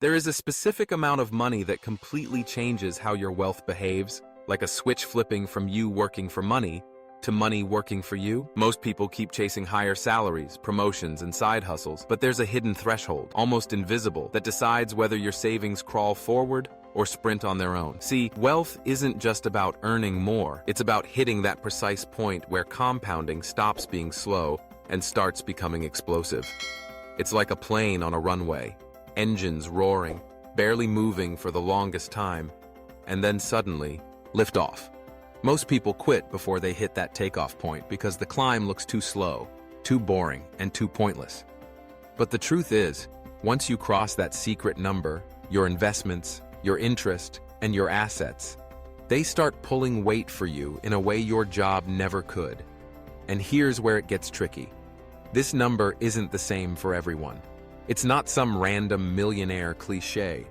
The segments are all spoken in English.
There is a specific amount of money that completely changes how your wealth behaves, like a switch flipping from you working for money to money working for you. Most people keep chasing higher salaries, promotions, and side hustles, but there's a hidden threshold, almost invisible, that decides whether your savings crawl forward or sprint on their own. See, wealth isn't just about earning more, it's about hitting that precise point where compounding stops being slow and starts becoming explosive. It's like a plane on a runway, engines roaring, barely moving for the longest time, and then suddenly, lift off. Most people quit before they hit that takeoff point because the climb looks too slow, too boring, and too pointless. But the truth is, once you cross that secret number, your investments, your interest, and your assets, they start pulling weight for you in a way your job never could. And here's where it gets tricky. This number isn't the same for everyone. It's not some random millionaire cliché.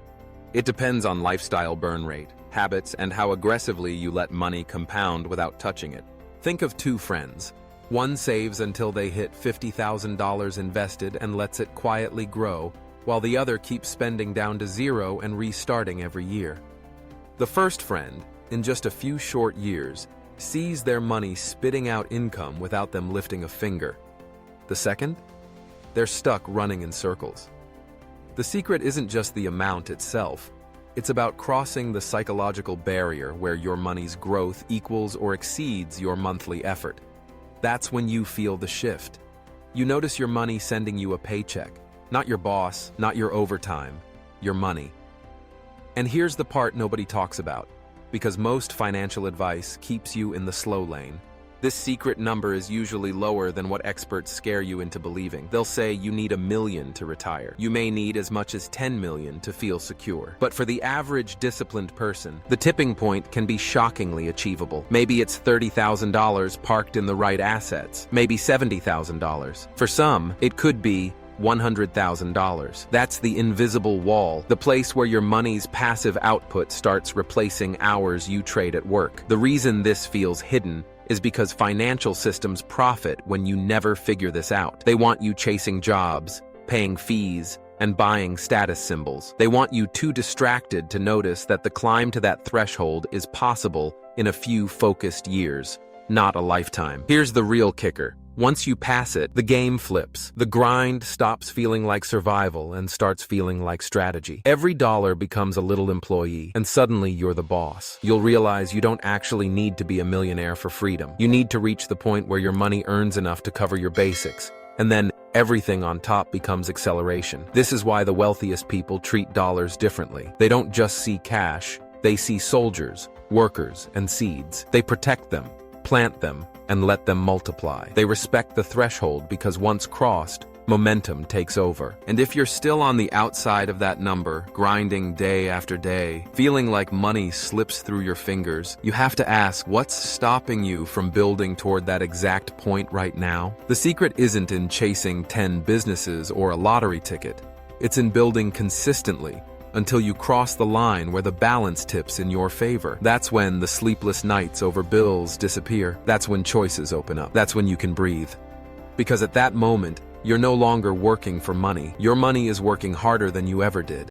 It depends on lifestyle burn rate, habits, and how aggressively you let money compound without touching it. Think of two friends. One saves until they hit $50,000 invested and lets it quietly grow, while the other keeps spending down to zero and restarting every year. The first friend, in just a few short years, sees their money spitting out income without them lifting a finger. The second? They're stuck running in circles. The secret isn't just the amount itself. It's about crossing the psychological barrier where your money's growth equals or exceeds your monthly effort. That's when you feel the shift. You notice your money sending you a paycheck. Not your boss, not your overtime, your money. And here's the part nobody talks about, because most financial advice keeps you in the slow lane. This secret number is usually lower than what experts scare you into believing. They'll say you need $1 million to retire. You may need as much as $10 million to feel secure. But for the average disciplined person, the tipping point can be shockingly achievable. Maybe it's $30,000 parked in the right assets, maybe $70,000. For some, it could be $100,000. That's the invisible wall, the place where your money's passive output starts replacing hours you trade at work. The reason this feels hidden is because financial systems profit when you never figure this out. They want you chasing jobs, paying fees, and buying status symbols. They want you too distracted to notice that the climb to that threshold is possible in a few focused years, not a lifetime. Here's the real kicker. Once you pass it, the game flips. The grind stops feeling like survival and starts feeling like strategy. Every dollar becomes a little employee, and suddenly you're the boss. You'll realize you don't actually need to be a millionaire for freedom. You need to reach the point where your money earns enough to cover your basics, and then everything on top becomes acceleration. This is why the wealthiest people treat dollars differently. They don't just see cash, they see soldiers, workers, and seeds. They protect them, plant them, and let them multiply. They respect the threshold because once crossed, momentum takes over. And if you're still on the outside of that number, grinding day after day, feeling like money slips through your fingers, you have to ask, what's stopping you from building toward that exact point right now? The secret isn't in chasing 10 businesses or a lottery ticket. It's in building consistently, until you cross the line where the balance tips in your favor. That's when the sleepless nights over bills disappear. That's when choices open up. That's when you can breathe. Because at that moment, you're no longer working for money. Your money is working harder than you ever did.